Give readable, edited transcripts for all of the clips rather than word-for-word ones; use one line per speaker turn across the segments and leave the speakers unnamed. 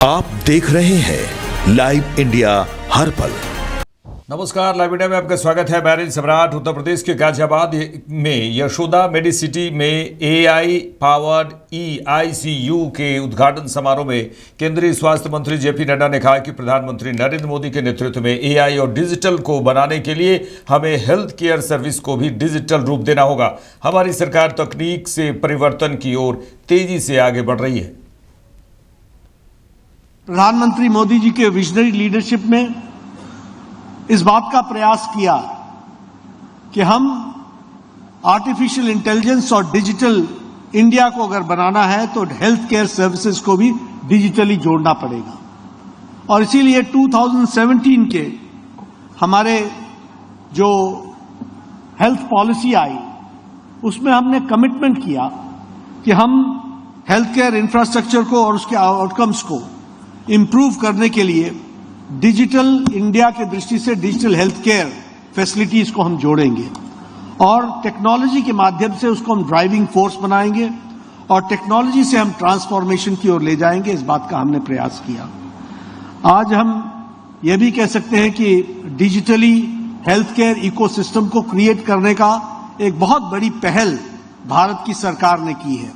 आप देख रहे हैं लाइव इंडिया हर पल।
नमस्कार, लाइव इंडिया में आपका स्वागत है। मैं सम्राट। उत्तर प्रदेश के गाजियाबाद में यशोदा मेडिसिटी में एआई पावर्ड ईआईसीयू के उद्घाटन समारोह में केंद्रीय स्वास्थ्य मंत्री जेपी नड्डा ने कहा कि प्रधानमंत्री नरेंद्र मोदी के नेतृत्व में एआई और डिजिटल को बनाने के लिए हमें हेल्थ केयर सर्विस को भी डिजिटल रूप देना होगा। हमारी सरकार तकनीक से परिवर्तन की ओर तेजी से आगे बढ़ रही है।
प्रधानमंत्री मोदी जी के विजनरी लीडरशिप में इस बात का प्रयास किया कि हम आर्टिफिशियल इंटेलिजेंस और डिजिटल इंडिया को अगर बनाना है तो हेल्थ केयर सर्विसेज को भी डिजिटली जोड़ना पड़ेगा। और इसीलिए 2017 के हमारे जो हेल्थ पॉलिसी आई उसमें हमने कमिटमेंट किया कि हम हेल्थ केयर इंफ्रास्ट्रक्चर को और उसके आउटकम्स को इंप्रूव करने के लिए डिजिटल इंडिया की दृष्टि से डिजिटल हेल्थ केयर फैसिलिटीज को हम जोड़ेंगे और टेक्नोलॉजी के माध्यम से उसको हम ड्राइविंग फोर्स बनाएंगे और टेक्नोलॉजी से हम ट्रांसफॉर्मेशन की ओर ले जाएंगे। इस बात का हमने प्रयास किया। आज हम यह भी कह सकते हैं कि डिजिटली हेल्थ केयर इकोसिस्टम को क्रिएट करने का एक बहुत बड़ी पहल भारत की सरकार ने की है।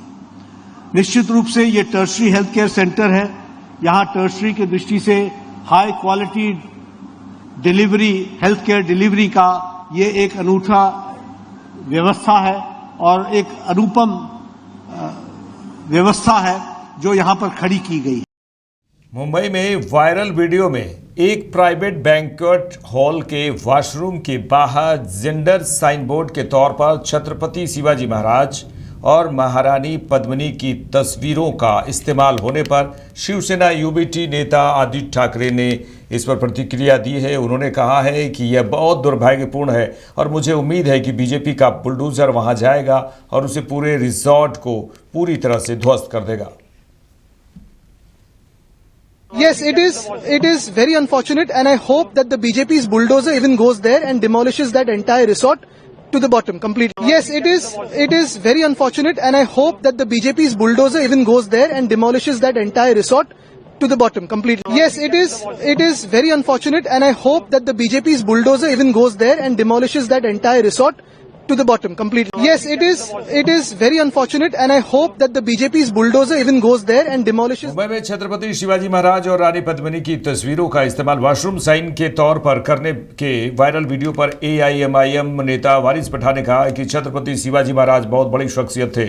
निश्चित रूप से ये टर्शरी हेल्थ केयर सेंटर है। यहां टर्शरी की दृष्टि से high quality delivery, health care delivery का ये एक अनूठा व्यवस्था है और एक अनुपम व्यवस्था है जो यहां पर खड़ी की गई है।
मुंबई में वायरल वीडियो में एक प्राइवेट बैंक्वेट हॉल के वॉशरूम के बाहर जेंडर साइन बोर्ड के तौर पर छत्रपति शिवाजी महाराज और महारानी पद्मिनी की तस्वीरों का इस्तेमाल होने पर शिवसेना यूबीटी नेता आदित्य ठाकरे ने इस पर प्रतिक्रिया दी है। उन्होंने कहा है कि यह बहुत दुर्भाग्यपूर्ण है और मुझे उम्मीद है कि बीजेपी का बुलडोजर वहां जाएगा और उसे पूरे रिजॉर्ट को पूरी तरह से ध्वस्त कर देगा।
Yes, it is very unfortunate and I hope that the BJP's bulldozer even goes there and demolishes that entire resort to the bottom completely. Yes, it is very unfortunate and I hope that the BJP's bulldozer even goes there and demolishes that entire resort to the bottom completely. Yes, it is very unfortunate and I hope that the BJP's bulldozer even goes there and demolishes that entire resort to the bottom completely. Yes, it is very unfortunate and I hope that the BJP's bulldozer even goes there and demolishes.
Mumbai में छत्रपति शिवाजी महाराज और रानी पद्मिनी की तस्वीरों का इस्तेमाल washroom sign के तौर पर करने के वायरल वीडियो पर एआईएमआईएम नेता वारिस पठान ने कहा कि छत्रपति शिवाजी महाराज बहुत बड़ी शख्सियत थे।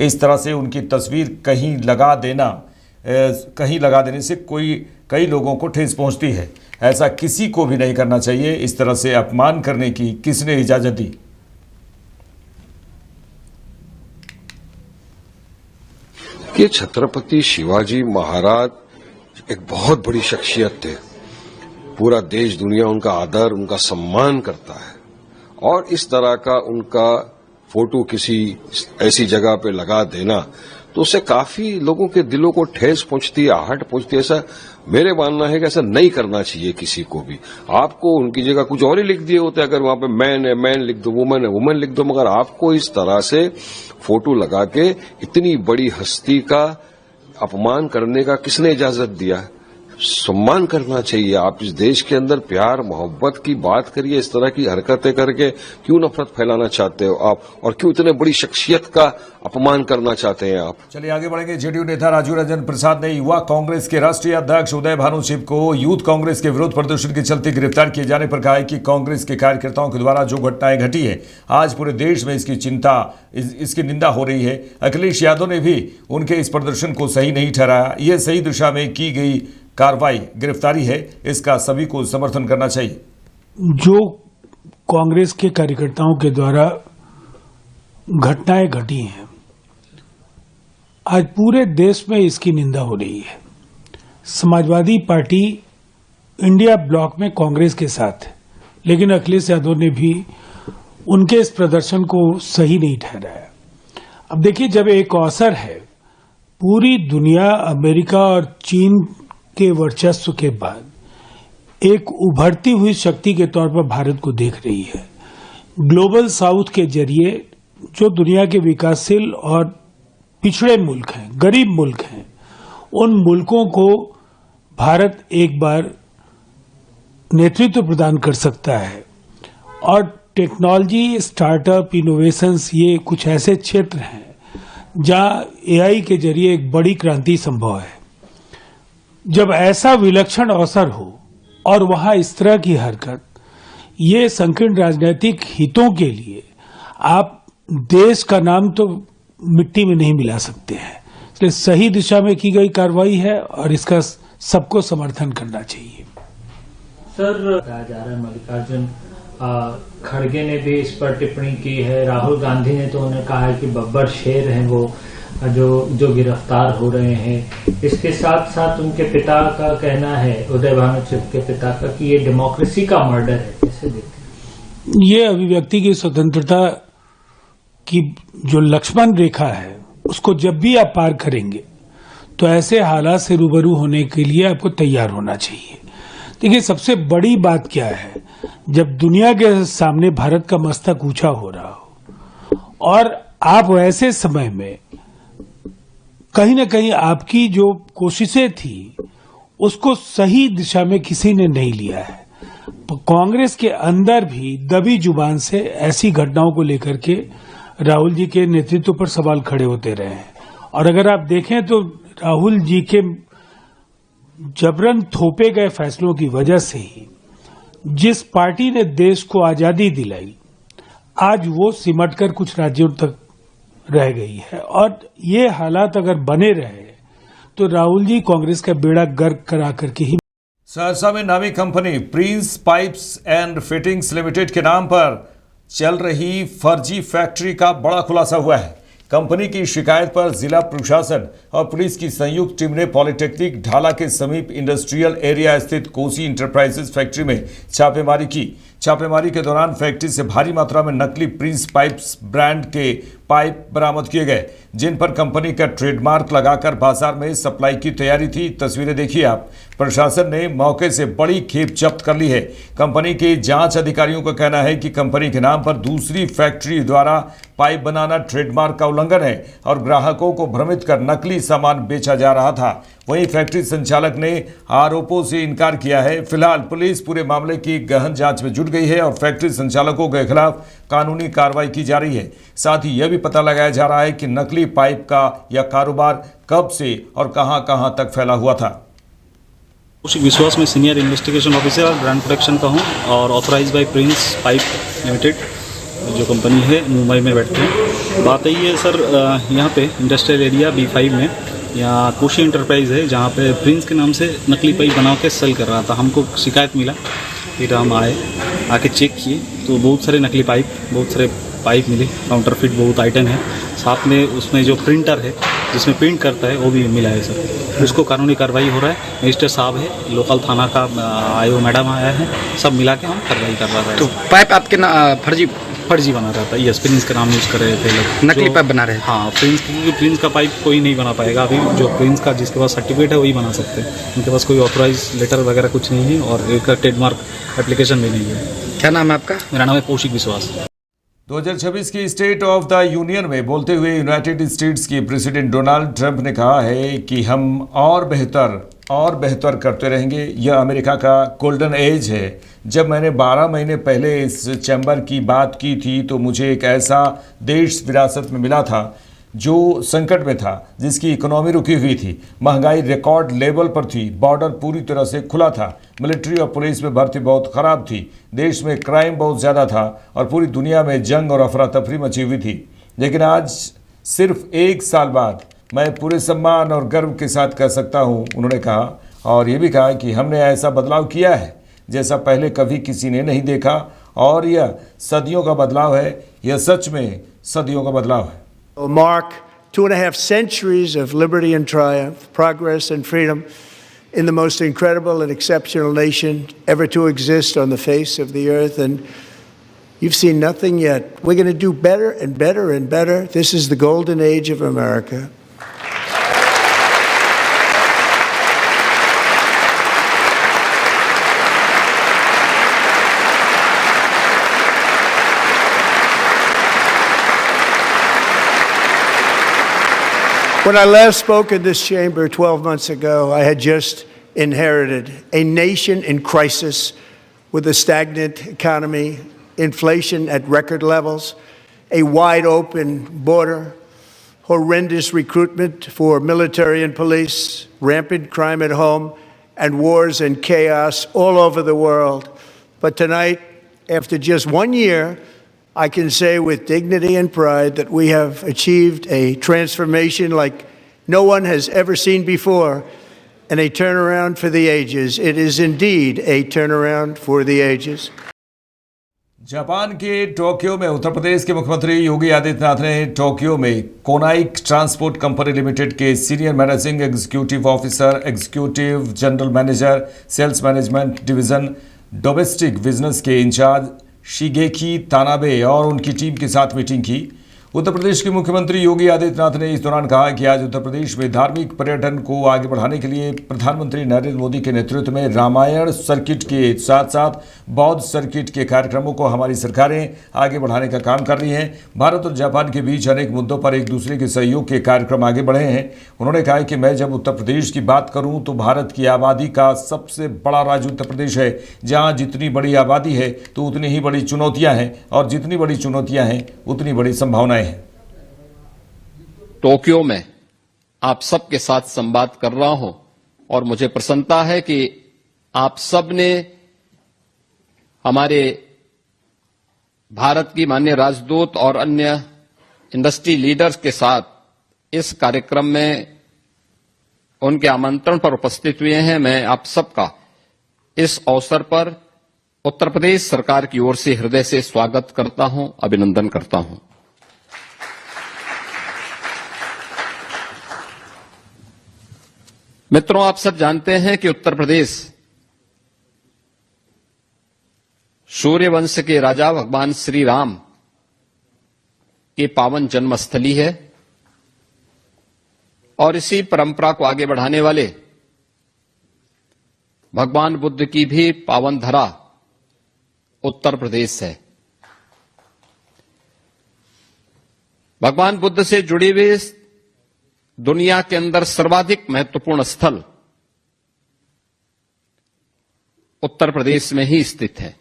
इस तरह से उनकी तस्वीर कहीं लगा देने से कई लोगों को ठेस पहुंचती है। ऐसा किसी को भी नहीं करना चाहिए। इस तरह से अपमान करने की किसने इजाजत दी?
कि छत्रपति शिवाजी महाराज एक बहुत बड़ी शख्सियत थे। पूरा देश दुनिया उनका आदर, उनका सम्मान करता है और इस तरह का उनका फोटो किसी ऐसी जगह पे लगा देना तो उससे काफी लोगों के दिलों को ठेस पहुंचती है, आहट पहुंचती है। ऐसा मेरे मानना है कि ऐसा नहीं करना चाहिए किसी को भी। आपको उनकी जगह कुछ और ही लिख दिए होते, अगर वहां पे मैन है मैन लिख दो, वुमन है वुमन लिख दो, मगर आपको इस तरह से फोटो लगा के इतनी बड़ी हस्ती का अपमान करने का किसने इजाजत दिया है? सम्मान करना चाहिए। आप इस देश के अंदर प्यार मोहब्बत की बात करिए। इस तरह की हरकतें करके क्यों नफरत फैलाना चाहते हो आप और क्यों इतने बड़ी शख्सियत का अपमान करना चाहते हैं आप?
चलिए आगे बढ़ेंगे। जेडीयू नेता राजू रंजन प्रसाद ने युवा कांग्रेस के राष्ट्रीय अध्यक्ष उदय भानु शिव को यूथ कांग्रेस के विरोध प्रदर्शन के चलते गिरफ्तार किए जाने पर कहा है कि कांग्रेस के कार्यकर्ताओं के द्वारा जो घटनाएं घटी है आज पूरे देश में इसकी निंदा हो रही है। अखिलेश यादव ने भी उनके इस प्रदर्शन को सही नहीं ठहराया। यह सही दिशा में की गई कार्रवाई गिरफ्तारी है, इसका सभी को समर्थन करना चाहिए।
जो कांग्रेस के कार्यकर्ताओं के द्वारा घटनाएं घटी हैं आज पूरे देश में इसकी निंदा हो रही है। समाजवादी पार्टी इंडिया ब्लॉक में कांग्रेस के साथ है, लेकिन अखिलेश यादव ने भी उनके इस प्रदर्शन को सही नहीं ठहराया। अब देखिए, जब एक अवसर है, पूरी दुनिया अमेरिका और चीन के वर्चस्व के बाद एक उभरती हुई शक्ति के तौर पर भारत को देख रही है। ग्लोबल साउथ के जरिए जो दुनिया के विकासशील और पिछड़े मुल्क हैं, गरीब मुल्क हैं, उन मुल्कों को भारत एक बार नेतृत्व प्रदान कर सकता है। और टेक्नोलॉजी, स्टार्टअप, इनोवेशंस, ये कुछ ऐसे क्षेत्र हैं जहां एआई के जरिए एक बड़ी क्रांति संभव है। जब ऐसा विलक्षण अवसर हो और वहां इस तरह की हरकत, ये संकीर्ण राजनीतिक हितों के लिए आप देश का नाम तो मिट्टी में नहीं मिला सकते हैं। इसलिए सही दिशा में की गई कार्रवाई है और इसका सबको समर्थन करना चाहिए।
सर, कहा जा रहा है मल्लिकार्जुन खड़गे ने भी इस पर टिप्पणी की है, राहुल गांधी ने तो उन्हें कहा है कि बब्बर शेर हैं वो जो गिरफ्तार हो रहे हैं। इसके साथ साथ उनके पिता का कहना है, उदय भानु चिप के पिता का, कि ये डेमोक्रेसी का मर्डर है। कैसे देखते हैं?
ये अभिव्यक्ति की स्वतंत्रता की जो लक्ष्मण रेखा है, उसको जब भी आप पार करेंगे तो ऐसे हालात से रूबरू होने के लिए आपको तैयार होना चाहिए। देखिए, सबसे बड़ी बात क्या है, जब दुनिया के सामने भारत का मस्तक ऊंचा हो रहा हो और आप ऐसे समय में कहीं न कहीं आपकी जो कोशिशें थी उसको सही दिशा में किसी ने नहीं लिया है। कांग्रेस के अंदर भी दबी जुबान से ऐसी घटनाओं को लेकर के राहुल जी के नेतृत्व पर सवाल खड़े होते रहे हैं। और अगर आप देखें तो राहुल जी के जबरन थोपे गए फैसलों की वजह से ही जिस पार्टी ने देश को आजादी दिलाई, आज वो सिमटकर कुछ राज्यों तक रह गई है। और ये हालात अगर बने रहे तो राहुल जी कांग्रेस का बेड़ा गर्क करा करके ही।
सहरसा में नामी company Prince pipes and fittings limited के नाम पर चल रही फर्जी फैक्ट्री का बड़ा खुलासा हुआ है। कंपनी की शिकायत पर जिला प्रशासन और पुलिस की संयुक्त टीम ने पॉलिटेक्निक ढाला के समीप इंडस्ट्रियल एरिया स्थित कोसी इंटरप्राइजेस फैक्ट्री में छापेमारी की। छापेमारी के दौरान फैक्ट्री से भारी मात्रा में नकली प्रिंस पाइप्स ब्रांड के पाइप बरामद किए गए, जिन पर कंपनी का ट्रेडमार्क लगाकर बाजार में सप्लाई की तैयारी थी। तस्वीरें देखिए आप। प्रशासन ने मौके से बड़ी खेप जब्त कर ली है। कंपनी के जांच अधिकारियों का कहना है कि कंपनी के नाम पर दूसरी फैक्ट्री द्वारा पाइप बनाना ट्रेडमार्क का उल्लंघन है और ग्राहकों को भ्रमित कर नकली सामान बेचा जा रहा था। वहीं फैक्ट्री संचालक ने आरोपों से इनकार किया है। फिलहाल पुलिस पूरे मामले की गहन जांच में जुट गई है और फैक्ट्री संचालकों के खिलाफ कानूनी कार्रवाई की जा रही है। साथ ही यह भी पता लगाया जा रहा है कि नकली पाइप का यह कारोबार कब से और कहां-कहां तक फैला हुआ था।
कौशिक विश्वास में सीनियर इन्वेस्टिगेशन ऑफिसर और ब्रांड प्रोटेक्शन का हूँ और authorise by Prince Pipe limited जो कंपनी है मुंबई में बैठते हैं। बात यही है सर, यहाँ पे इंडस्ट्रियल एरिया B5 में यहाँ कोशी इंटरप्राइज है जहाँ पे प्रिंस के नाम से नकली पाइप बना के सेल कर रहा था। हमको शिकायत मिला, फिर हम आके चेक किए तो बहुत सारे नकली पाइप मिले, काउंटरफिट बहुत आइटम है। साथ में उसमें जो प्रिंटर है जिसमें प्रिंट करता है वो भी मिला है सर। उसको कानूनी कार्रवाई हो रहा है। मजिस्ट्रेट साहब है, लोकल थाना का आयो मैडम आया है, सब मिला के हम कार्रवाई कर रहा है।
तो पाइप आपके
फर्जी बना रहा था। यस, प्रिंस का नाम यूज़ कर रहे थे लोग,
नकली पाइप बना रहे हैं।
हाँ, क्योंकि प्रिंस का पाइप कोई नहीं बना पाएगा अभी। जो प्रिंस का जिसके पास सर्टिफिकेट है वही बना सकते हैं। उनके पास कोई ऑथराइज लेटर वगैरह कुछ नहीं है और एक ट्रेडमार्क एप्लीकेशन भी नहीं है।
क्या नाम है आपका?
मेरा नाम है कौशिक विश्वास।
2026 की स्टेट ऑफ द यूनियन में बोलते हुए यूनाइटेड स्टेट्स के प्रेसिडेंट डोनाल्ड ट्रंप ने कहा है कि हम और बेहतर करते रहेंगे। यह अमेरिका का गोल्डन एज है। जब मैंने 12 महीने पहले इस चैम्बर की बात की थी तो मुझे एक ऐसा देश विरासत में मिला था जो संकट में था, जिसकी इकोनॉमी रुकी हुई थी, महंगाई रिकॉर्ड लेवल पर थी, बॉर्डर पूरी तरह से खुला था, मिलिट्री और पुलिस में भर्ती बहुत खराब थी, देश में क्राइम बहुत ज़्यादा था और पूरी दुनिया में जंग और अफरा तफरी मची हुई थी। लेकिन आज सिर्फ 1 साल बाद मैं पूरे सम्मान और गर्व के साथ कह सकता हूँ, उन्होंने कहा। और ये भी कहा कि हमने ऐसा बदलाव किया है जैसा पहले कभी किसी ने नहीं देखा और यह सदियों का बदलाव है। यह सच में सदियों का बदलाव है।
Will mark 2.5 centuries of liberty and triumph, progress and freedom in the most incredible and exceptional nation ever to exist on the face of the earth. And you've seen nothing yet. We're going to do better and better and better. This is the golden age of America. When I last spoke in this chamber 12 months ago, I had just inherited a nation in crisis with a stagnant economy, inflation at record levels, a wide open border, horrendous recruitment for military and police, rampant crime at home, and wars and chaos all over the world. But tonight, after just 1 year, I can say with dignity and pride that we have achieved a transformation like no one has ever seen before, and a turnaround for the ages. It is indeed a turnaround for the ages.
Japan के Tokyo में उत्तर प्रदेश के मुख्यमंत्री योगी आदित्यनाथ ने Tokyo में Konoike transport company limited के senior managing executive officer, executive general manager, sales management division, domestic business के in charge Shigeki Tanabe और उनकी टीम के साथ मीटिंग की। उत्तर प्रदेश के मुख्यमंत्री योगी आदित्यनाथ ने इस दौरान कहा कि आज उत्तर प्रदेश में धार्मिक पर्यटन को आगे बढ़ाने के लिए प्रधानमंत्री नरेंद्र मोदी के नेतृत्व में रामायण सर्किट के साथ साथ बौद्ध सर्किट के कार्यक्रमों को हमारी सरकारें आगे बढ़ाने का काम कर रही हैं। भारत और जापान के बीच अनेक मुद्दों पर एक दूसरे के सहयोग के कार्यक्रम आगे बढ़े हैं। उन्होंने कहा कि मैं जब उत्तर प्रदेश की बात करूं तो भारत की आबादी का सबसे बड़ा राज्य उत्तर प्रदेश है, जहां जितनी बड़ी आबादी है तो उतनी ही बड़ी चुनौतियां हैं, और जितनी बड़ी चुनौतियां हैं उतनी बड़ी संभावनाएं।
टोक्यो में आप सबके साथ संवाद कर रहा हूं और मुझे प्रसन्नता है कि आप सब ने हमारे भारत की माननीय राजदूत और अन्य इंडस्ट्री लीडर्स के साथ इस कार्यक्रम में उनके आमंत्रण पर उपस्थित हुए हैं। मैं आप सबका इस अवसर पर उत्तर प्रदेश सरकार की ओर से हृदय से स्वागत करता हूं, अभिनंदन करता हूं। मित्रों, आप सब जानते हैं कि उत्तर प्रदेश सूर्यवंश के राजा भगवान श्री राम की पावन जन्मस्थली है और इसी परंपरा को आगे बढ़ाने वाले भगवान बुद्ध की भी पावन धरा उत्तर प्रदेश है। भगवान बुद्ध से जुड़े हुए दुनिया के अंदर सर्वाधिक महत्वपूर्ण स्थल उत्तर प्रदेश में ही स्थित है।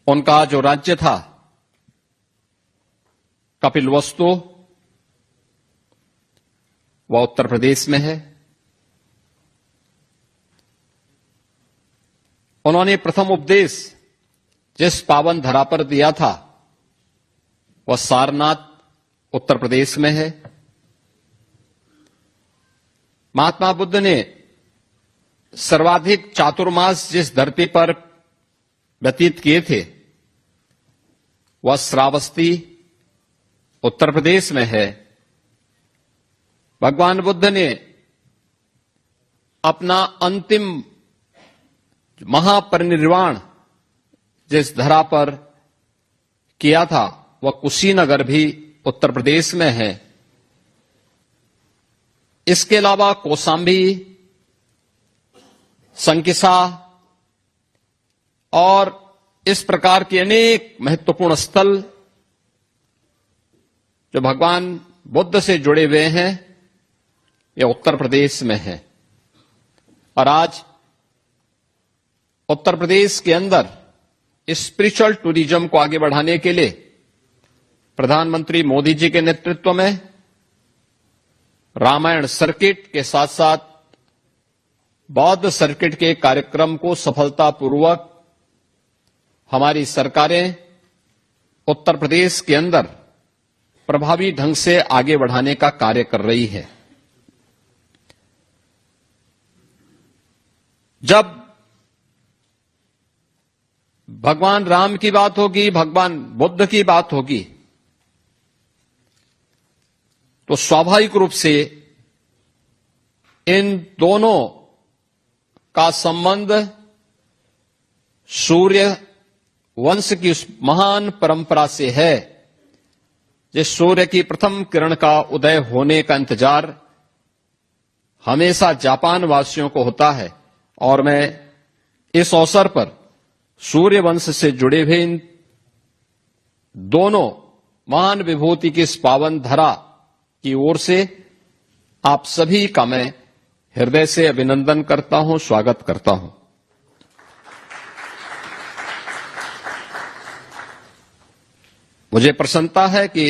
उनका जो राज्य था कपिलवस्तु, वह उत्तर प्रदेश में है। उन्होंने प्रथम उपदेश जिस पावन धरा पर दिया था वह सारनाथ उत्तर प्रदेश में है। महात्मा बुद्ध ने सर्वाधिक चातुर्मास जिस धरती पर व्यतीत किए थे वह श्रावस्ती उत्तर प्रदेश में है। भगवान बुद्ध ने अपना अंतिम महापरिनिर्वाण जिस धरा पर किया था वह कुशीनगर भी उत्तर प्रदेश में है। इसके अलावा कौशाम्बी, संकिसा और इस प्रकार के अनेक महत्वपूर्ण स्थल जो भगवान बुद्ध से जुड़े हुए हैं यह उत्तर प्रदेश में है। और आज उत्तर प्रदेश के अंदर स्पिरिचुअल टूरिज्म को आगे बढ़ाने के लिए प्रधानमंत्री मोदी जी के नेतृत्व में रामायण सर्किट के साथ साथ बौद्ध सर्किट के कार्यक्रम को सफलतापूर्वक हमारी सरकारें उत्तर प्रदेश के अंदर प्रभावी ढंग से आगे बढ़ाने का कार्य कर रही है। जब भगवान राम की बात होगी, भगवान बुद्ध की बात होगी, तो स्वाभाविक रूप से इन दोनों का संबंध सूर्य वंश की उस महान परंपरा से है जिस सूर्य की प्रथम किरण का उदय होने का इंतजार हमेशा जापान वासियों को होता है। और मैं इस अवसर पर सूर्य वंश से जुड़े हुए इन दोनों महान विभूति की इस पावन धरा की ओर से आप सभी का मैं हृदय से अभिनंदन करता हूं, स्वागत करता हूं। मुझे प्रसन्नता है कि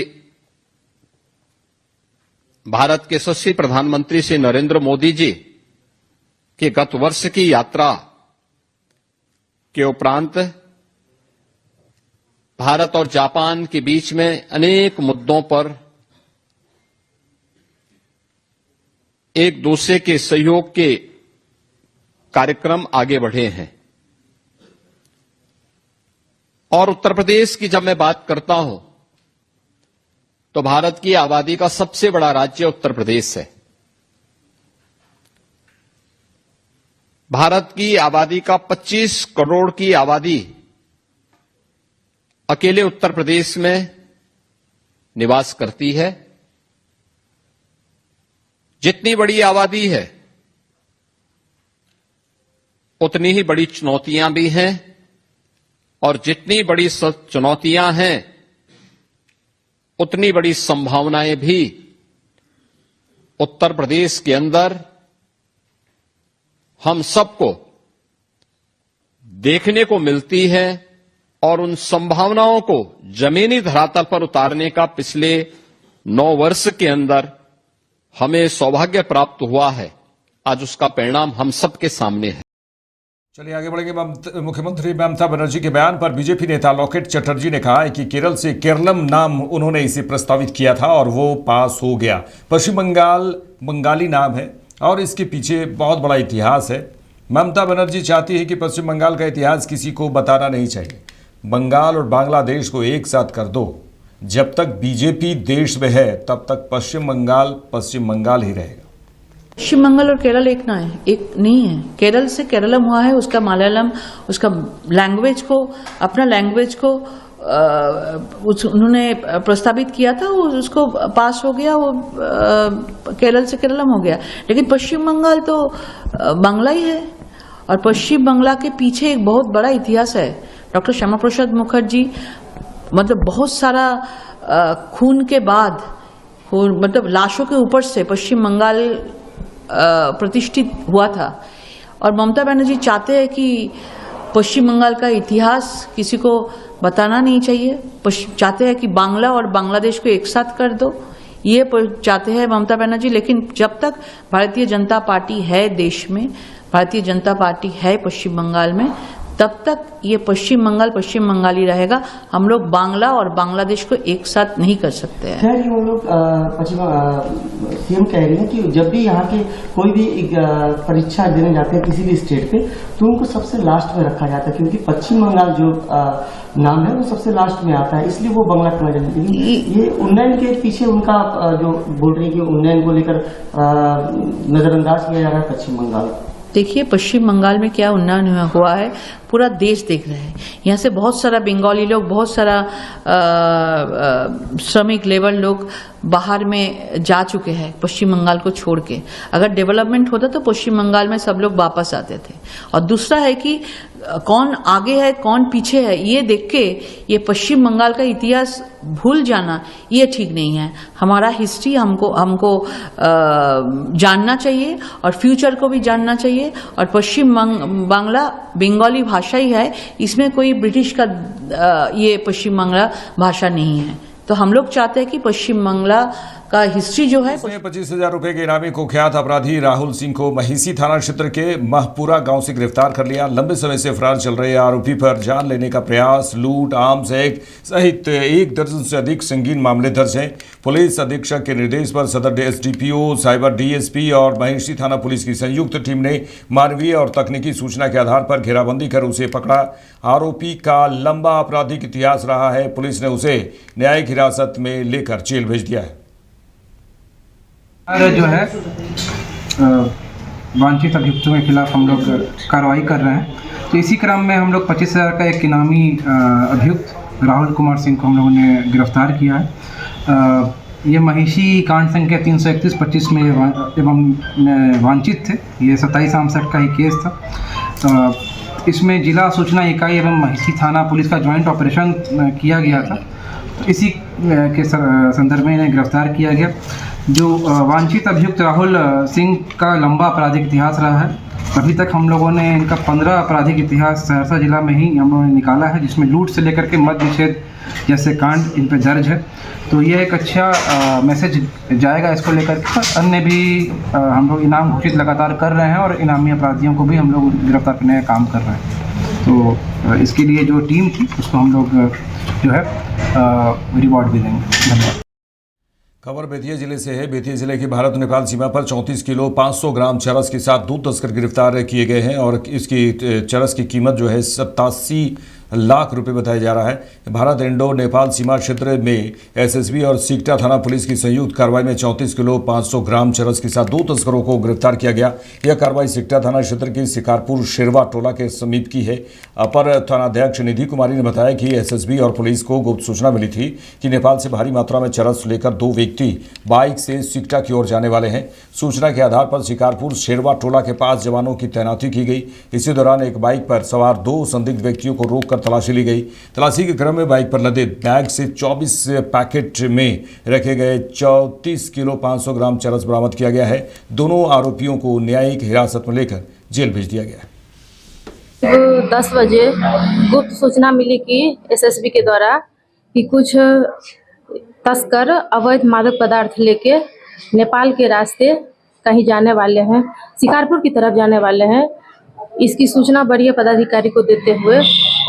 भारत के यशस्वी प्रधानमंत्री श्री नरेंद्र मोदी जी के गत वर्ष की यात्रा के उपरांत भारत और जापान के बीच में अनेक मुद्दों पर एक दूसरे के सहयोग के कार्यक्रम आगे बढ़े हैं। और उत्तर प्रदेश की जब मैं बात करता हूं तो भारत की आबादी का सबसे बड़ा राज्य उत्तर प्रदेश है। भारत की आबादी का 25 करोड़ की आबादी अकेले उत्तर प्रदेश में निवास करती है। जितनी बड़ी आबादी है उतनी ही बड़ी चुनौतियां भी हैं, और जितनी बड़ी चुनौतियां हैं उतनी बड़ी संभावनाएं भी उत्तर प्रदेश के अंदर हम सबको देखने को मिलती है। और उन संभावनाओं को जमीनी धरातल पर उतारने का पिछले 9 वर्ष के अंदर हमें सौभाग्य प्राप्त हुआ है। आज उसका परिणाम हम सबके सामने है।
चलिए आगे बढ़ेंगे। मुख्यमंत्री ममता बनर्जी के बयान पर बीजेपी नेता लॉकेट चटर्जी ने कहा है कि केरल से केरलम नाम उन्होंने इसे प्रस्तावित किया था और वो पास हो गया। पश्चिम बंगाल बंगाली नाम है और इसके पीछे बहुत बड़ा इतिहास है। ममता बनर्जी चाहती है कि पश्चिम बंगाल का इतिहास किसी को बताना नहीं चाहिए। बंगाल और बांग्लादेश को एक साथ कर दो। जब तक बीजेपी देश में है तब तक पश्चिम बंगाल ही रहेगा।
पश्चिम बंगाल और केरल एक ना है, एक नहीं है। केरल से केरलम हुआ है, उसका मलयालम, उसका लैंग्वेज को, अपना लैंग्वेज को उन्होंने प्रस्तावित किया था, वो उसको पास हो गया, वो केरल से केरलम हो गया। लेकिन पश्चिम बंगाल तो बांग्ला ही है, और पश्चिम बंगाल के पीछे एक बहुत बड़ा इतिहास है। डॉक्टर श्यामा प्रसाद मुखर्जी मतलब बहुत सारा खून के बाद, मतलब लाशों के ऊपर से पश्चिम बंगाल प्रतिष्ठित हुआ था। और ममता बनर्जी चाहते हैं कि पश्चिम बंगाल का इतिहास किसी को बताना नहीं चाहिए। चाहते हैं कि बांग्ला और बांग्लादेश को एक साथ कर दो, ये चाहते हैं ममता बनर्जी। लेकिन जब तक भारतीय जनता पार्टी है देश में, भारतीय जनता पार्टी है पश्चिम बंगाल में, तब तक ये पश्चिम बंगाली रहेगा। हम लोग बांग्ला और बांग्लादेश को एक साथ नहीं कर सकते हैं।
खैर वो लोग सीएम कह रही हैं कि जब भी यहाँ के कोई भी परीक्षा देने जाते हैं किसी भी स्टेट पे, तो उनको सबसे लास्ट में रखा जाता है, क्योंकि पश्चिम बंगाल जो नाम है वो सबसे लास्ट में आता है, इसलिए वो बांग्ला करना चाहते हैं। ये उन्नयन के पीछे उनका जो बोल रही है कि उन्नयन को लेकर नजरअंदाज किया जा रहा है पश्चिम बंगाल।
देखिए पश्चिम बंगाल में क्या उन्नयन हुआ है पूरा देश देख रहा है। यहाँ से बहुत सारा बंगाली लोग, बहुत सारा श्रमिक लेबर लोग बाहर में जा चुके हैं पश्चिम बंगाल को छोड़ के। अगर डेवलपमेंट होता तो पश्चिम बंगाल में सब लोग वापस आते थे। और दूसरा है कि कौन आगे है कौन पीछे है, ये देख के ये पश्चिम बंगाल का इतिहास भूल जाना ये ठीक नहीं है। हमारा हिस्ट्री हमको जानना चाहिए और फ्यूचर को भी जानना चाहिए। और पश्चिम बांग्ला बंगाली भाषा ही है, इसमें कोई ब्रिटिश का ये पश्चिम बांग्ला भाषा नहीं है। तो हम लोग चाहते हैं कि पश्चिम बांग्ला का हिस्ट्री जो है।
25,000 रुपए के इनामी कुख्यात अपराधी राहुल सिंह को महिसी थाना क्षेत्र के महपुरा गांव से गिरफ्तार कर लिया। लंबे समय से फरार चल रहे आरोपी पर जान लेने का प्रयास, लूट, आर्म्स एक्ट सहित 1 दर्जन से अधिक संगीन मामले दर्ज हैं। पुलिस अधीक्षक के निर्देश पर सदर एसडीपीओ, साइबर डीएसपी और महिसी थाना पुलिस की संयुक्त टीम ने मानवीय और तकनीकी सूचना के आधार पर घेराबंदी कर उसे पकड़ा। आरोपी का लंबा आपराधिक इतिहास रहा है। पुलिस ने उसे न्यायिक हिरासत में लेकर जेल भेज दिया है।
जो है वांछित अभियुक्तों के खिलाफ हम लोग कार्रवाई कर रहे हैं। तो इसी क्रम में हम लोग 25,000 का एक इनामी अभियुक्त राहुल कुमार सिंह को हम लोगों ने गिरफ्तार किया है। ये महिषी कांड संख्या 331-25 में एवं वांछित थे। ये 27/67 का ही केस था। इसमें जिला सूचना इकाई एवं महिषी थाना पुलिस का ज्वाइंट ऑपरेशन किया गया था इसी के संदर्भ में इन्हें गिरफ्तार किया गया। जो वांछित अभियुक्त राहुल सिंह का लंबा आपराधिक इतिहास रहा है। अभी तक हम लोगों ने इनका 15 आपराधिक इतिहास सहरसा जिला में ही हम लोगों ने निकाला है, जिसमें लूट से लेकर के मद्य निषेध जैसे कांड इन पे दर्ज है। तो ये एक अच्छा मैसेज जाएगा इसको लेकर के। अन्य भी हम लोग इनाम घोषित लगातार कर रहे हैं और इनामी अपराधियों को भी हम लोग गिरफ्तार करने का काम कर रहे हैं। तो इसके लिए जो टीम थी उसको हम लोग जो है रिवॉर्ड भी देंगे। धन्यवाद।
खबर बेतिया जिले से है। बेतिया जिले की भारत नेपाल सीमा पर 34 किलो 500 ग्राम चरस के साथ 2 तस्कर गिरफ्तार किए गए हैं और इसकी चरस की कीमत जो है 87 लाख रुपए बताया जा रहा है। भारत इंडो नेपाल सीमा क्षेत्र में एसएसबी और सिकटा थाना पुलिस की संयुक्त कार्रवाई में 34 किलो 500 ग्राम चरस के साथ 2 तस्करों को गिरफ्तार किया गया। यह कार्रवाई सिकटा थाना क्षेत्र के शिकारपुर शेरवा टोला के समीप की है। अपर थानाध्यक्ष निधि कुमारी ने बताया कि एसएसबी और पुलिस को गुप्त सूचना मिली थी कि नेपाल से भारी मात्रा में चरस लेकर 2 व्यक्ति बाइक से सिकटा की ओर जाने वाले हैं। सूचना के आधार पर शिकारपुर शेरवा टोला के पास जवानों की तैनाती की गई। इसी दौरान एक बाइक पर सवार 2 संदिग्ध व्यक्तियों को रोककर तलाशी ली गई। तलाशी के क्रम में बाइक पर लदे बैग से 24 पैकेट में रखे गए 34 किलो 500 ग्राम चरस बरामद किया गया है। दोनों आरोपियों को न्यायिक हिरासत में लेकर जेल भेज दिया गया है।
10 बजे गुप्त सूचना मिली कि एसएसबी के द्वारा कि कुछ तस्कर अवैध मादक पदार्थ लेके नेपाल के रास्ते कहीं जाने वाले हैं, शिकारपुर की तरफ जाने वाले हैं। इसकी सूचना वरीय पदाधिकारी को देते हुए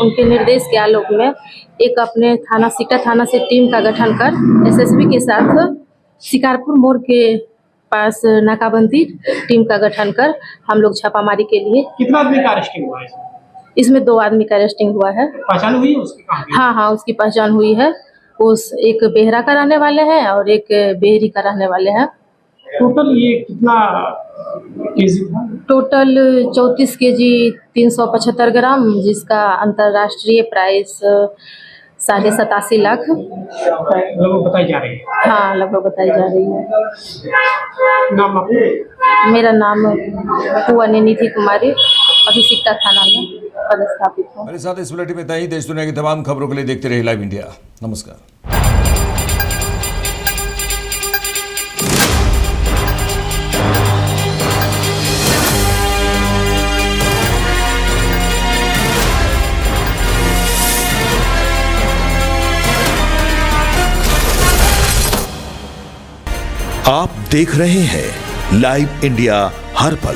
उनके निर्देश के आलोक में एक अपने थाना सिकटा थाना से टीम का गठन कर एसएसबी के साथ शिकारपुर मोड़ के पास नाकाबंदी टीम का गठन कर हम लोग छापामारी के लिए।
कितना आदमी का अरेस्टिंग हुआ है
इसमें 2 आदमी का अरेस्टिंग हुआ है।
पहचान हुई है उसकी?
हाँ, उसकी पहचान हुई है। उस एक बेहरा का रहने वाले हैं और एक बेहरी का रहने वाले हैं।
टोटल ये कितना केजी था?
टोटल 34 केजी 375 ग्राम, जिसका अंतर्राष्ट्रीय प्राइस 87.5 लाख
लगभग बताई जा रही है।
हाँ, लगभग बताई जा रही है।
नाम आपका?
मेरा नाम कुआनी निधि कुमारी, अभी सिकटा थाना में पदस्थापित हूँ।
मेरे साथ इस बुलेटिन में इतना ही। देश दुनिया की तमाम खबरों के लिए देखते रहिए लाइव इंडिया। नमस्कार।
आप देख रहे हैं लाइव इंडिया हर पल।